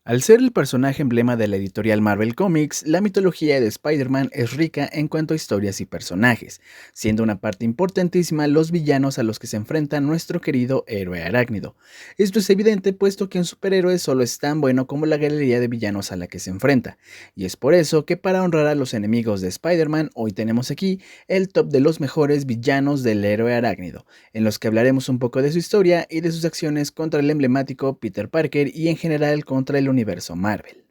Al ser el personaje emblema de la editorial Marvel Comics, la mitología de Spider-Man es rica en cuanto a historias y personajes, siendo una parte importantísima los villanos a los que se enfrenta nuestro querido héroe arácnido. Esto es evidente puesto que un superhéroe solo es tan bueno como la galería de villanos a la que se enfrenta, y es por eso que para honrar a los enemigos de Spider-Man, hoy tenemos aquí el top de los mejores villanos del héroe arácnido, en los que hablaremos un poco de su historia y de sus acciones contra el emblemático Peter Parker y en general contra el universo Marvel.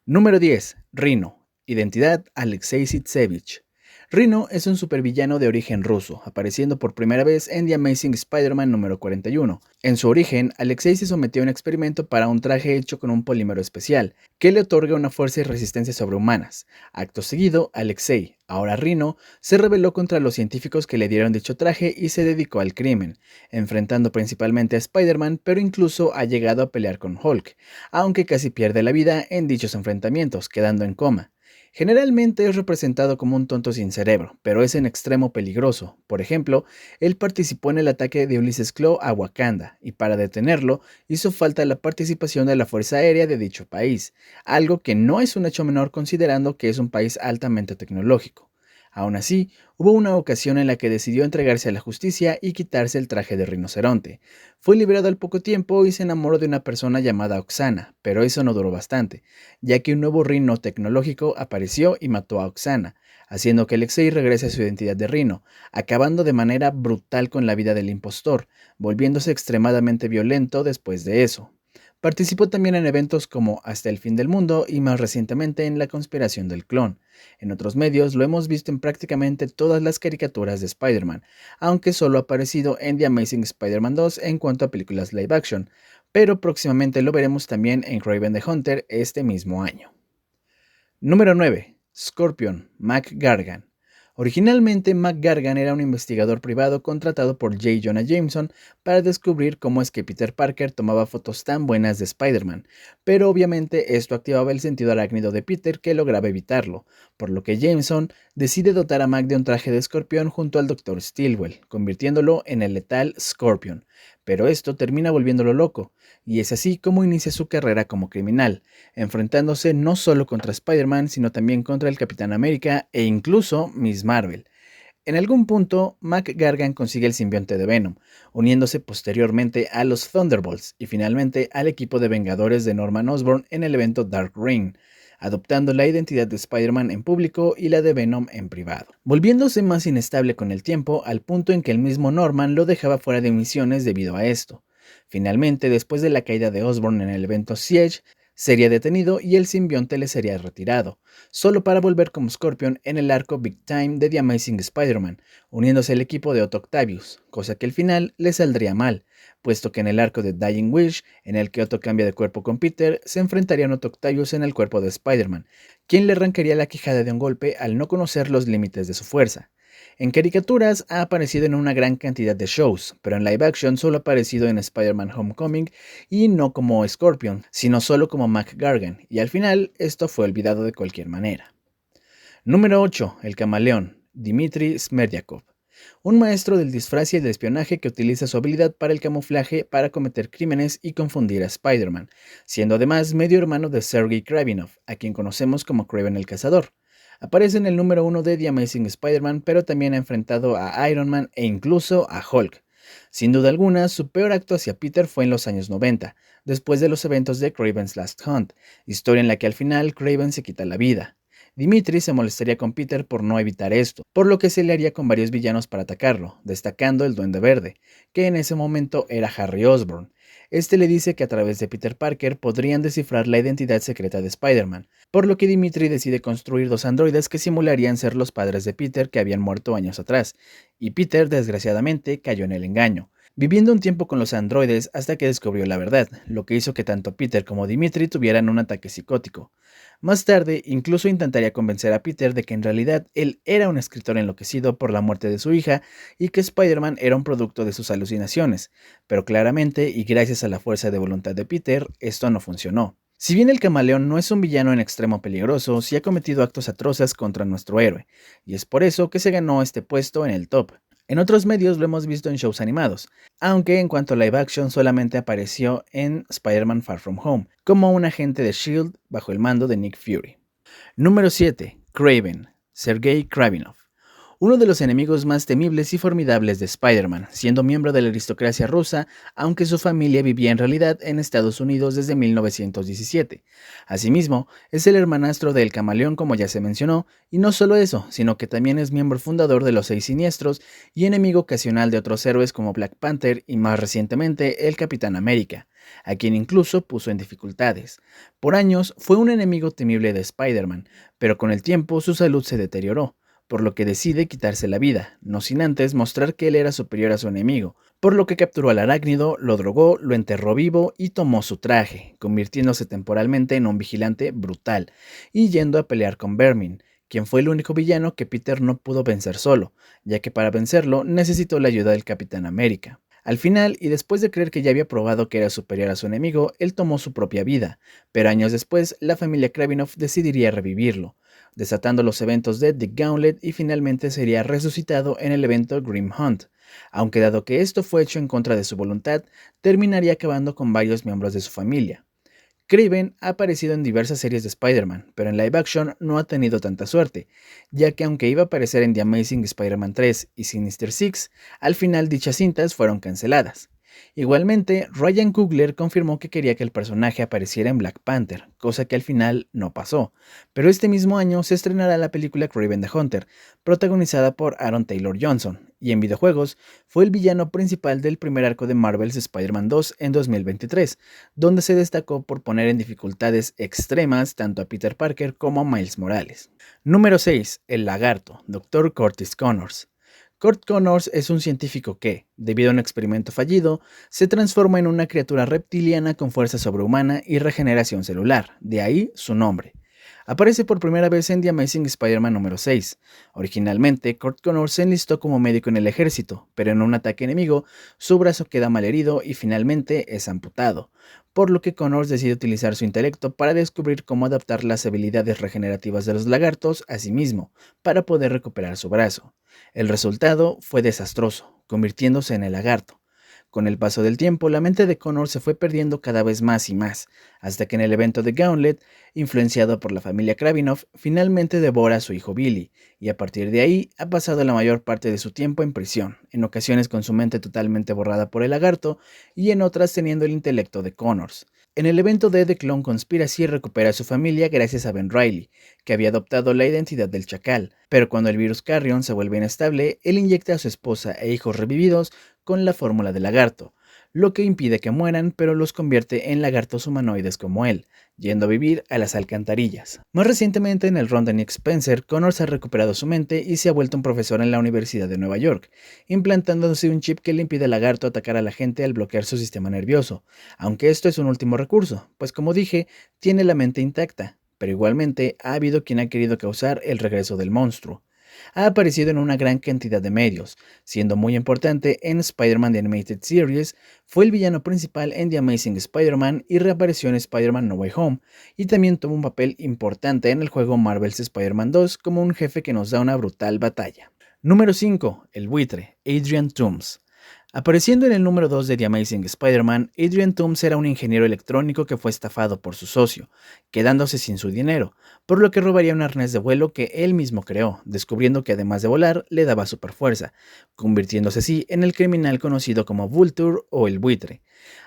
Número 10. Rhino. Identidad Alexei Sitsevich. Rhino es un supervillano de origen ruso, apareciendo por primera vez en The Amazing Spider-Man número 41. En su origen, Alexei se sometió a un experimento para un traje hecho con un polímero especial, que le otorga una fuerza y resistencia sobrehumanas. Acto seguido, Alexei, ahora Rhino, se rebeló contra los científicos que le dieron dicho traje y se dedicó al crimen, enfrentando principalmente a Spider-Man, pero incluso ha llegado a pelear con Hulk, aunque casi pierde la vida en dichos enfrentamientos, quedando en coma. Generalmente es representado como un tonto sin cerebro, pero es en extremo peligroso. Por ejemplo, él participó en el ataque de Ulysses Claw a Wakanda, y para detenerlo hizo falta la participación de la Fuerza Aérea de dicho país, algo que no es un hecho menor considerando que es un país altamente tecnológico. Aún así, hubo una ocasión en la que decidió entregarse a la justicia y quitarse el traje de rinoceronte. Fue liberado al poco tiempo y se enamoró de una persona llamada Oksana, pero eso no duró bastante, ya que un nuevo Rhino tecnológico apareció y mató a Oksana, haciendo que Alexei regrese a su identidad de Rhino, acabando de manera brutal con la vida del impostor, volviéndose extremadamente violento después de eso. Participó también en eventos como Hasta el fin del mundo y más recientemente en La conspiración del clon. En otros medios lo hemos visto en prácticamente todas las caricaturas de Spider-Man, aunque solo ha aparecido en The Amazing Spider-Man 2 en cuanto a películas live action, pero próximamente lo veremos también en Kraven the Hunter este mismo año. Número 9. Scorpion, Mac Gargan. Originalmente, Mac Gargan era un investigador privado contratado por J. Jonah Jameson para descubrir cómo es que Peter Parker tomaba fotos tan buenas de Spider-Man, pero obviamente esto activaba el sentido arácnido de Peter que lograba evitarlo, por lo que Jameson decide dotar a Mac de un traje de escorpión junto al Dr. Stillwell, convirtiéndolo en el letal Scorpion, pero esto termina volviéndolo loco, y es así como inicia su carrera como criminal, enfrentándose no solo contra Spider-Man, sino también contra el Capitán América e incluso Miss Marvel. En algún punto, Mac Gargan consigue el simbionte de Venom, uniéndose posteriormente a los Thunderbolts y finalmente al equipo de Vengadores de Norman Osborn en el evento Dark Reign, adoptando la identidad de Spider-Man en público y la de Venom en privado, volviéndose más inestable con el tiempo al punto en que el mismo Norman lo dejaba fuera de misiones debido a esto. Finalmente, después de la caída de Osborn en el evento Siege, sería detenido y el simbionte le sería retirado, solo para volver como Scorpion en el arco Big Time de The Amazing Spider-Man, uniéndose al equipo de Otto Octavius, cosa que al final le saldría mal, puesto que en el arco de Dying Wish, en el que Otto cambia de cuerpo con Peter, se enfrentaría a Otto Octavius en el cuerpo de Spider-Man, quien le arrancaría la quijada de un golpe al no conocer los límites de su fuerza. En caricaturas ha aparecido en una gran cantidad de shows, pero en live action solo ha aparecido en Spider-Man Homecoming y no como Scorpion, sino solo como Mac Gargan, y al final esto fue olvidado de cualquier manera. Número 8. El camaleón, Dmitry Smerdyakov. Un maestro del disfraz y el espionaje que utiliza su habilidad para el camuflaje para cometer crímenes y confundir a Spider-Man, siendo además medio hermano de Sergei Kravinov, a quien conocemos como Kraven el Cazador. Aparece en el número 1 de The Amazing Spider-Man, pero también ha enfrentado a Iron Man e incluso a Hulk. Sin duda alguna, su peor acto hacia Peter fue en los años 90, después de los eventos de Kraven's Last Hunt, historia en la que al final Kraven se quita la vida. Dimitri se molestaría con Peter por no evitar esto, por lo que se le haría con varios villanos para atacarlo, destacando el Duende Verde, que en ese momento era Harry Osborn. Este le dice que a través de Peter Parker podrían descifrar la identidad secreta de Spider-Man, por lo que Dimitri decide construir dos androides que simularían ser los padres de Peter que habían muerto años atrás, y Peter desgraciadamente cayó en el engaño, viviendo un tiempo con los androides hasta que descubrió la verdad, lo que hizo que tanto Peter como Dimitri tuvieran un ataque psicótico. Más tarde, incluso intentaría convencer a Peter de que en realidad él era un escritor enloquecido por la muerte de su hija y que Spider-Man era un producto de sus alucinaciones, pero claramente, y gracias a la fuerza de voluntad de Peter, esto no funcionó. Si bien el camaleón no es un villano en extremo peligroso, sí ha cometido actos atroces contra nuestro héroe, y es por eso que se ganó este puesto en el top. En otros medios lo hemos visto en shows animados, aunque en cuanto a live action solamente apareció en Spider-Man Far From Home, como un agente de SHIELD bajo el mando de Nick Fury. Número 7. Kraven, Sergei Kravinov. Uno de los enemigos más temibles y formidables de Spider-Man, siendo miembro de la aristocracia rusa, aunque su familia vivía en realidad en Estados Unidos desde 1917. Asimismo, es el hermanastro del Camaleón, como ya se mencionó, y no solo eso, sino que también es miembro fundador de los Seis Siniestros y enemigo ocasional de otros héroes como Black Panther y más recientemente el Capitán América, a quien incluso puso en dificultades. Por años fue un enemigo temible de Spider-Man, pero con el tiempo su salud se deterioró, por lo que decide quitarse la vida, no sin antes mostrar que él era superior a su enemigo, por lo que capturó al arácnido, lo drogó, lo enterró vivo y tomó su traje, convirtiéndose temporalmente en un vigilante brutal, y yendo a pelear con Vermin, quien fue el único villano que Peter no pudo vencer solo, ya que para vencerlo necesitó la ayuda del Capitán América. Al final, y después de creer que ya había probado que era superior a su enemigo, él tomó su propia vida, pero años después la familia Kravinov decidiría revivirlo, desatando los eventos de The Gauntlet y finalmente sería resucitado en el evento Grim Hunt, aunque dado que esto fue hecho en contra de su voluntad, terminaría acabando con varios miembros de su familia. Kraven ha aparecido en diversas series de Spider-Man, pero en live action no ha tenido tanta suerte, ya que aunque iba a aparecer en The Amazing Spider-Man 3 y Sinister Six, al final dichas cintas fueron canceladas. Igualmente, Ryan Coogler confirmó que quería que el personaje apareciera en Black Panther, cosa que al final no pasó, pero este mismo año se estrenará la película Kraven the Hunter, protagonizada por Aaron Taylor Johnson, y en videojuegos fue el villano principal del primer arco de Marvel's Spider-Man 2 en 2023, donde se destacó por poner en dificultades extremas tanto a Peter Parker como a Miles Morales. Número 6. El Lagarto, Dr. Curtis Connors. Kurt Connors es un científico que, debido a un experimento fallido, se transforma en una criatura reptiliana con fuerza sobrehumana y regeneración celular, de ahí su nombre. Aparece por primera vez en The Amazing Spider-Man número 6. Originalmente, Kurt Connors se enlistó como médico en el ejército, pero en un ataque enemigo, su brazo queda malherido y finalmente es amputado, por lo que Connors decide utilizar su intelecto para descubrir cómo adaptar las habilidades regenerativas de los lagartos a sí mismo, para poder recuperar su brazo. El resultado fue desastroso, convirtiéndose en el lagarto. Con el paso del tiempo, la mente de Connor se fue perdiendo cada vez más y más, hasta que en el evento de Gauntlet, influenciado por la familia Kravinov, finalmente devora a su hijo Billy, y a partir de ahí ha pasado la mayor parte de su tiempo en prisión, en ocasiones con su mente totalmente borrada por el lagarto, y en otras teniendo el intelecto de Connors. En el evento de The Clone Conspiracy recupera a su familia gracias a Ben Reilly, que había adoptado la identidad del chacal, pero cuando el virus Carrion se vuelve inestable, él inyecta a su esposa e hijos revividos con la fórmula del lagarto, lo que impide que mueran, pero los convierte en lagartos humanoides como él, yendo a vivir a las alcantarillas. Más recientemente, en el ron de Nick Spencer, Connors ha recuperado su mente y se ha vuelto un profesor en la Universidad de Nueva York, implantándose un chip que le impide al lagarto atacar a la gente al bloquear su sistema nervioso, aunque esto es un último recurso, pues como dije, tiene la mente intacta, pero igualmente ha habido quien ha querido causar el regreso del monstruo. Ha aparecido en una gran cantidad de medios, siendo muy importante en Spider-Man The Animated Series, fue el villano principal en The Amazing Spider-Man y reapareció en Spider-Man No Way Home, y también tuvo un papel importante en el juego Marvel's Spider-Man 2 como un jefe que nos da una brutal batalla. Número 5. El buitre, Adrian Toomes. Apareciendo en el número 2 de The Amazing Spider-Man, Adrian Toomes era un ingeniero electrónico que fue estafado por su socio, quedándose sin su dinero, por lo que robaría un arnés de vuelo que él mismo creó, descubriendo que además de volar, le daba superfuerza, convirtiéndose así en el criminal conocido como Vulture o el buitre.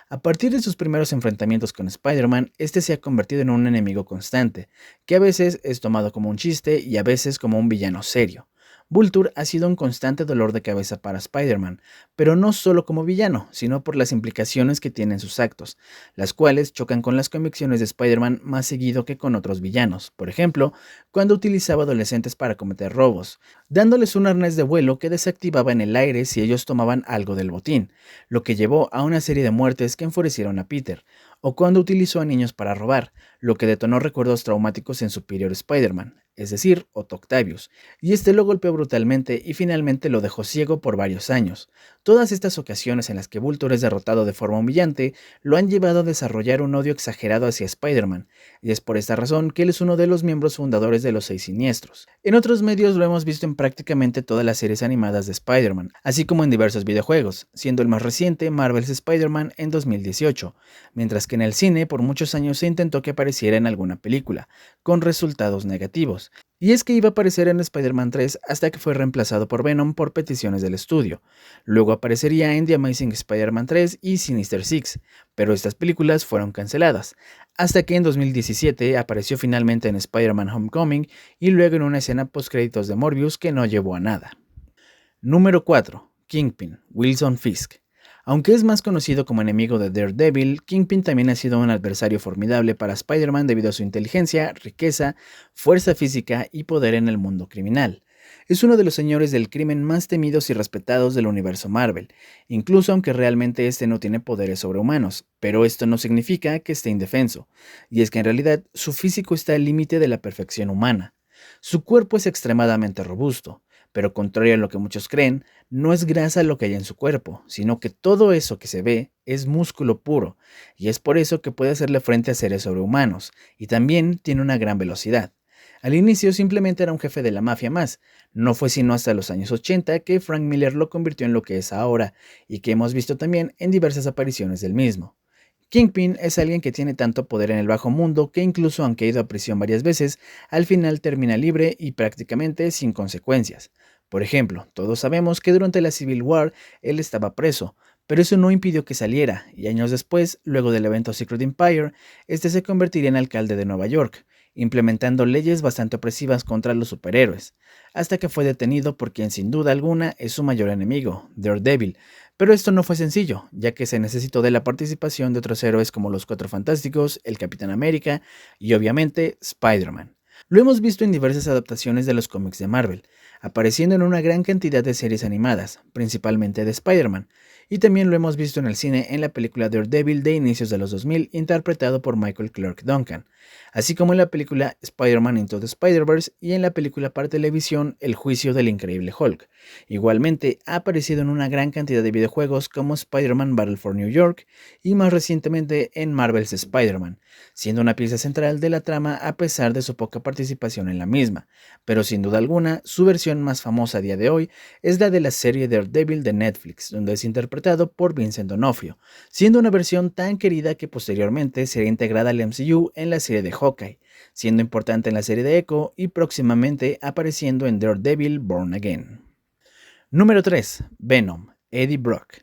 A partir de sus primeros enfrentamientos con Spider-Man, este se ha convertido en un enemigo constante, que a veces es tomado como un chiste y a veces como un villano serio. Vulture ha sido un constante dolor de cabeza para Spider-Man, pero no solo como villano, sino por las implicaciones que tienen sus actos, las cuales chocan con las convicciones de Spider-Man más seguido que con otros villanos, por ejemplo, cuando utilizaba adolescentes para cometer robos, dándoles un arnés de vuelo que desactivaba en el aire si ellos tomaban algo del botín, lo que llevó a una serie de muertes que enfurecieron a Peter, o cuando utilizó a niños para robar, lo que detonó recuerdos traumáticos en Superior Spider-Man. es decir, Otto Octavius, y este lo golpeó brutalmente y finalmente lo dejó ciego por varios años. Todas estas ocasiones en las que Vulture es derrotado de forma humillante lo han llevado a desarrollar un odio exagerado hacia Spider-Man, y es por esta razón que él es uno de los miembros fundadores de los Seis Siniestros. En otros medios lo hemos visto en prácticamente todas las series animadas de Spider-Man, así como en diversos videojuegos, siendo el más reciente Marvel's Spider-Man en 2018, mientras que en el cine por muchos años se intentó que apareciera en alguna película, con resultados negativos. Y es que iba a aparecer en Spider-Man 3 hasta que fue reemplazado por Venom por peticiones del estudio. Luego aparecería en The Amazing Spider-Man 3 y Sinister Six, pero estas películas fueron canceladas, hasta que en 2017 apareció finalmente en Spider-Man Homecoming y luego en una escena postcréditos de Morbius que no llevó a nada. Número 4. Kingpin, Wilson Fisk. Aunque es más conocido como enemigo de Daredevil, Kingpin también ha sido un adversario formidable para Spider-Man debido a su inteligencia, riqueza, fuerza física y poder en el mundo criminal. Es uno de los señores del crimen más temidos y respetados del universo Marvel, incluso aunque realmente este no tiene poderes sobrehumanos, pero esto no significa que esté indefenso, y es que en realidad su físico está al límite de la perfección humana. Su cuerpo es extremadamente robusto, pero contrario a lo que muchos creen, no es grasa lo que hay en su cuerpo, sino que todo eso que se ve es músculo puro, y es por eso que puede hacerle frente a seres sobrehumanos, y también tiene una gran velocidad. Al inicio simplemente era un jefe de la mafia más, no fue sino hasta los años 80 que Frank Miller lo convirtió en lo que es ahora, y que hemos visto también en diversas apariciones del mismo. Kingpin es alguien que tiene tanto poder en el bajo mundo que incluso aunque ha ido a prisión varias veces, al final termina libre y prácticamente sin consecuencias. Por ejemplo, todos sabemos que durante la Civil War él estaba preso, pero eso no impidió que saliera, y años después, luego del evento Secret Empire, este se convertiría en alcalde de Nueva York, implementando leyes bastante opresivas contra los superhéroes, hasta que fue detenido por quien sin duda alguna es su mayor enemigo, Daredevil. Pero esto no fue sencillo, ya que se necesitó de la participación de otros héroes como los Cuatro Fantásticos, el Capitán América y obviamente Spider-Man. Lo hemos visto en diversas adaptaciones de los cómics de Marvel, apareciendo en una gran cantidad de series animadas, principalmente de Spider-Man, y también lo hemos visto en el cine en la película Daredevil de inicios de los 2000 interpretado por Michael Clarke Duncan, así como en la película Spider-Man Into the Spider-Verse y en la película para televisión El Juicio del Increíble Hulk. Igualmente ha aparecido en una gran cantidad de videojuegos como Spider-Man Battle for New York y más recientemente en Marvel's Spider-Man, siendo una pieza central de la trama a pesar de su poca participación en la misma, pero sin duda alguna su versión más famosa a día de hoy es la de la serie Daredevil de Netflix, donde es interpretado por Vincent D'Onofrio, siendo una versión tan querida que posteriormente será integrada al MCU en la serie de Hawkeye, siendo importante en la serie de Echo y próximamente apareciendo en Daredevil Born Again. Número 3. Venom, Eddie Brock.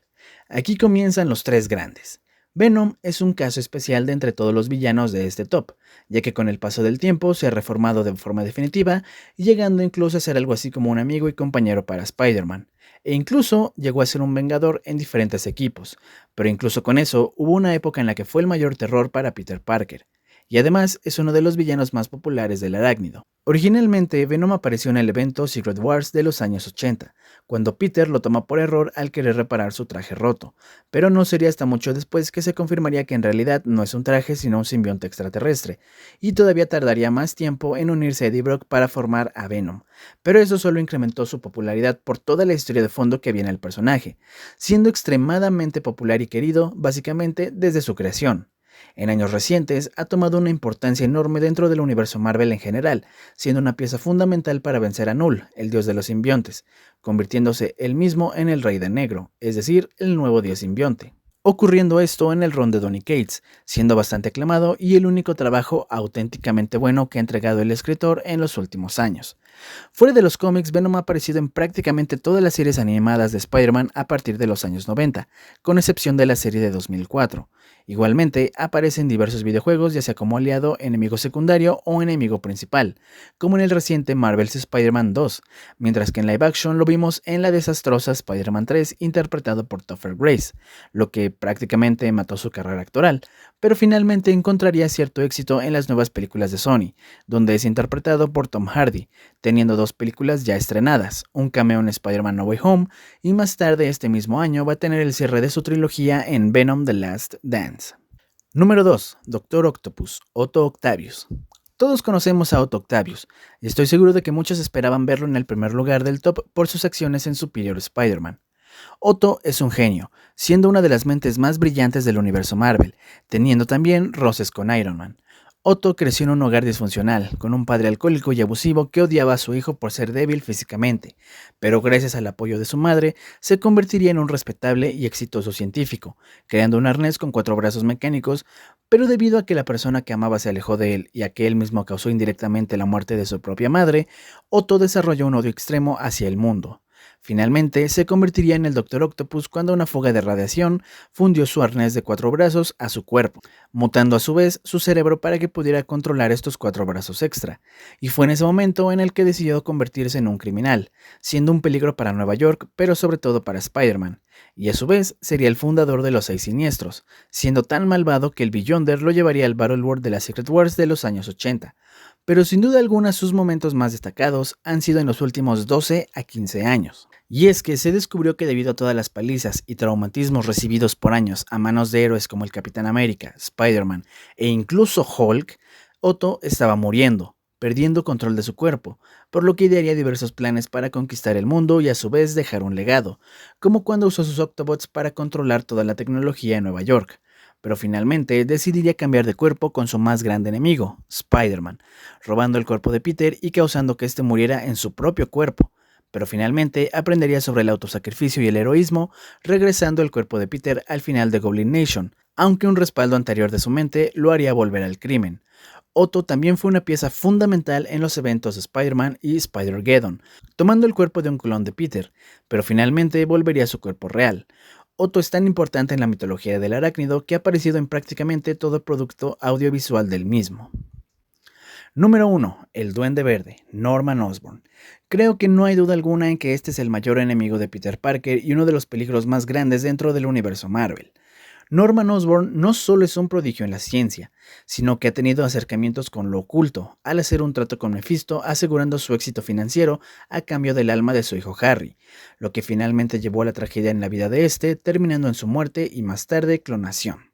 Aquí comienzan los tres grandes. Venom es un caso especial de entre todos los villanos de este top, ya que con el paso del tiempo se ha reformado de forma definitiva, llegando incluso a ser algo así como un amigo y compañero para Spider-Man, e incluso llegó a ser un vengador en diferentes equipos, pero incluso con eso hubo una época en la que fue el mayor terror para Peter Parker, y además es uno de los villanos más populares del arácnido. Originalmente, Venom apareció en el evento Secret Wars de los años 80, cuando Peter lo toma por error al querer reparar su traje roto, pero no sería hasta mucho después que se confirmaría que en realidad no es un traje sino un simbionte extraterrestre, y todavía tardaría más tiempo en unirse a Eddie Brock para formar a Venom, pero eso solo incrementó su popularidad por toda la historia de fondo que había en el personaje, siendo extremadamente popular y querido básicamente desde su creación. En años recientes ha tomado una importancia enorme dentro del universo Marvel en general, siendo una pieza fundamental para vencer a Null, el dios de los simbiontes, convirtiéndose él mismo en el Rey de Negro, es decir, el nuevo dios simbionte. Ocurriendo esto en el run de Donny Cates, siendo bastante aclamado y el único trabajo auténticamente bueno que ha entregado el escritor en los últimos años. Fuera de los cómics, Venom ha aparecido en prácticamente todas las series animadas de Spider-Man a partir de los años 90, con excepción de la serie de 2004. Igualmente, aparece en diversos videojuegos, ya sea como aliado, enemigo secundario o enemigo principal, como en el reciente Marvel's Spider-Man 2, mientras que en live action lo vimos en la desastrosa Spider-Man 3 interpretado por Topher Grace, lo que prácticamente mató su carrera actoral, pero finalmente encontraría cierto éxito en las nuevas películas de Sony, donde es interpretado por Tom Hardy, teniendo dos películas ya estrenadas, un cameo en Spider-Man No Way Home, y más tarde este mismo año va a tener el cierre de su trilogía en Venom The Last Dance. Número 2. Doctor Octopus, Otto Octavius. Todos conocemos a Otto Octavius, y estoy seguro de que muchos esperaban verlo en el primer lugar del top por sus acciones en Superior Spider-Man. Otto es un genio, siendo una de las mentes más brillantes del universo Marvel, teniendo también roces con Iron Man. Otto creció en un hogar disfuncional, con un padre alcohólico y abusivo que odiaba a su hijo por ser débil físicamente, pero gracias al apoyo de su madre, se convertiría en un respetable y exitoso científico, creando un arnés con 4 brazos mecánicos, pero debido a que la persona que amaba se alejó de él y a que él mismo causó indirectamente la muerte de su propia madre, Otto desarrolló un odio extremo hacia el mundo. Finalmente, se convertiría en el Doctor Octopus cuando una fuga de radiación fundió su arnés de 4 brazos a su cuerpo, mutando a su vez su cerebro para que pudiera controlar estos 4 brazos extra. Y fue en ese momento en el que decidió convertirse en un criminal, siendo un peligro para Nueva York, pero sobre todo para Spider-Man. Y a su vez sería el fundador de los 6 Siniestros, siendo tan malvado que el Beyonder lo llevaría al Battle World de la Secret Wars de los años 80. Pero sin duda alguna sus momentos más destacados han sido en los últimos 12 a 15 años. Y es que se descubrió que debido a todas las palizas y traumatismos recibidos por años a manos de héroes como el Capitán América, Spider-Man e incluso Hulk, Otto estaba muriendo, perdiendo control de su cuerpo, por lo que idearía diversos planes para conquistar el mundo y a su vez dejar un legado, como cuando usó sus Octobots para controlar toda la tecnología en Nueva York. Pero finalmente decidiría cambiar de cuerpo con su más grande enemigo, Spider-Man, robando el cuerpo de Peter y causando que éste muriera en su propio cuerpo. Pero finalmente aprendería sobre el autosacrificio y el heroísmo, regresando el cuerpo de Peter al final de Goblin Nation, aunque un respaldo anterior de su mente lo haría volver al crimen. Otto también fue una pieza fundamental en los eventos de Spider-Man y Spider-Geddon, tomando el cuerpo de un clon de Peter, pero finalmente volvería a su cuerpo real. Otto es tan importante en la mitología del arácnido que ha aparecido en prácticamente todo el producto audiovisual del mismo. Número 1. El Duende Verde, Norman Osborn. Creo que no hay duda alguna en que este es el mayor enemigo de Peter Parker y uno de los peligros más grandes dentro del universo Marvel. Norman Osborn no solo es un prodigio en la ciencia, sino que ha tenido acercamientos con lo oculto, al hacer un trato con Mephisto asegurando su éxito financiero a cambio del alma de su hijo Harry, lo que finalmente llevó a la tragedia en la vida de este, terminando en su muerte y más tarde clonación.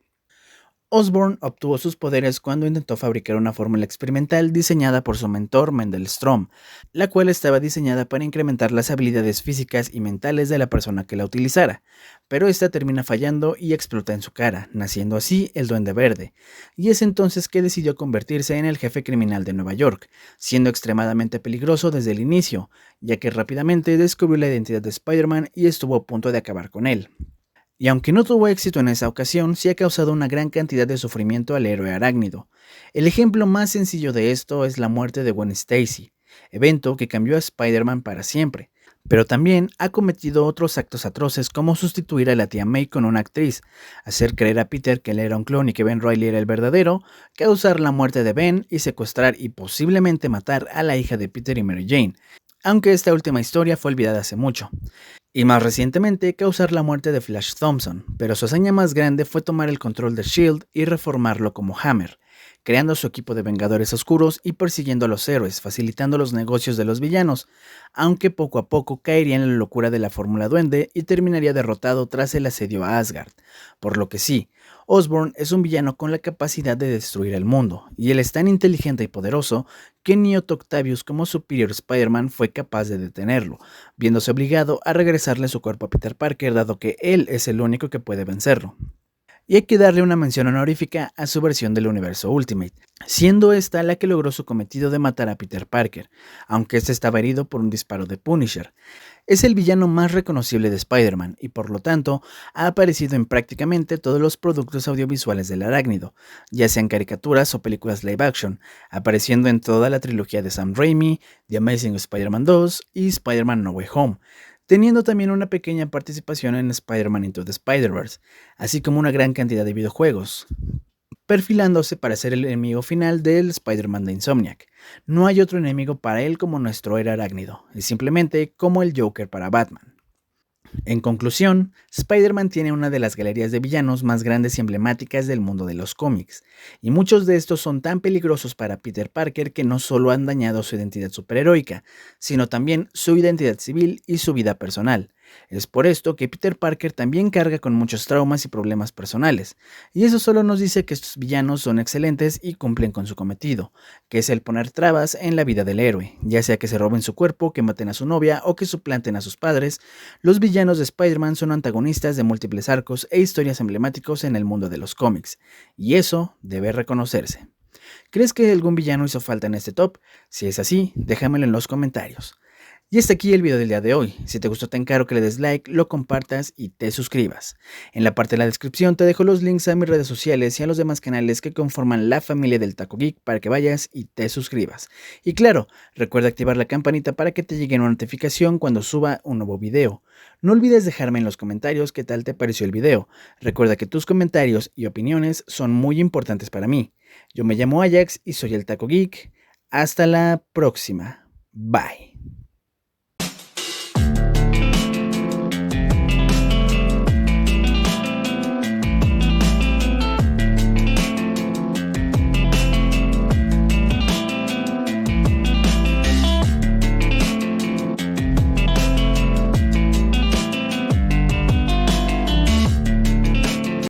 Osborn obtuvo sus poderes cuando intentó fabricar una fórmula experimental diseñada por su mentor Mendel Stromm, la cual estaba diseñada para incrementar las habilidades físicas y mentales de la persona que la utilizara, pero esta termina fallando y explota en su cara, naciendo así el Duende Verde, y es entonces que decidió convertirse en el jefe criminal de Nueva York, siendo extremadamente peligroso desde el inicio, ya que rápidamente descubrió la identidad de Spider-Man y estuvo a punto de acabar con él. Y aunque no tuvo éxito en esa ocasión, sí ha causado una gran cantidad de sufrimiento al héroe arácnido. El ejemplo más sencillo de esto es la muerte de Gwen Stacy, evento que cambió a Spider-Man para siempre. Pero también ha cometido otros actos atroces como sustituir a la tía May con una actriz, hacer creer a Peter que él era un clon y que Ben Reilly era el verdadero, causar la muerte de Ben y secuestrar y posiblemente matar a la hija de Peter y Mary Jane, aunque esta última historia fue olvidada hace mucho. Y más recientemente causar la muerte de Flash Thompson, pero su hazaña más grande fue tomar el control de S.H.I.E.L.D. y reformarlo como Hammer, creando su equipo de Vengadores Oscuros y persiguiendo a los héroes, facilitando los negocios de los villanos, aunque poco a poco caería en la locura de la Fórmula Duende y terminaría derrotado tras el asedio a Asgard, por lo que sí, Osborn es un villano con la capacidad de destruir el mundo, y él es tan inteligente y poderoso que ni Otto Octavius como Superior Spider-Man fue capaz de detenerlo, viéndose obligado a regresarle su cuerpo a Peter Parker dado que él es el único que puede vencerlo. Y hay que darle una mención honorífica a su versión del universo Ultimate, siendo esta la que logró su cometido de matar a Peter Parker, aunque este estaba herido por un disparo de Punisher. Es el villano más reconocible de Spider-Man y por lo tanto ha aparecido en prácticamente todos los productos audiovisuales del arácnido, ya sean caricaturas o películas live action, apareciendo en toda la trilogía de Sam Raimi, The Amazing Spider-Man 2 y Spider-Man No Way Home, teniendo también una pequeña participación en Spider-Man Into the Spider-Verse, así como una gran cantidad de videojuegos, perfilándose para ser el enemigo final del Spider-Man de Insomniac. No hay otro enemigo para él como nuestro héroe arácnido, es simplemente como el Joker para Batman. En conclusión, Spider-Man tiene una de las galerías de villanos más grandes y emblemáticas del mundo de los cómics, y muchos de estos son tan peligrosos para Peter Parker que no solo han dañado su identidad superheroica, sino también su identidad civil y su vida personal. Es por esto que Peter Parker también carga con muchos traumas y problemas personales, y eso solo nos dice que estos villanos son excelentes y cumplen con su cometido, que es el poner trabas en la vida del héroe, ya sea que se roben su cuerpo, que maten a su novia o que suplanten a sus padres. Los villanos de Spider-Man son antagonistas de múltiples arcos e historias emblemáticos en el mundo de los cómics, y eso debe reconocerse. ¿Crees que algún villano hizo falta en este top? Si es así, déjamelo en los comentarios. Y hasta aquí el video del día de hoy. Si te gustó te encargo que le des like, lo compartas y te suscribas. En la parte de la descripción te dejo los links a mis redes sociales y a los demás canales que conforman la familia del Taco Geek para que vayas y te suscribas. Y claro, recuerda activar la campanita para que te llegue una notificación cuando suba un nuevo video. No olvides dejarme en los comentarios qué tal te pareció el video. Recuerda que tus comentarios y opiniones son muy importantes para mí. Yo me llamo Ajax y soy el Taco Geek. Hasta la próxima. Bye.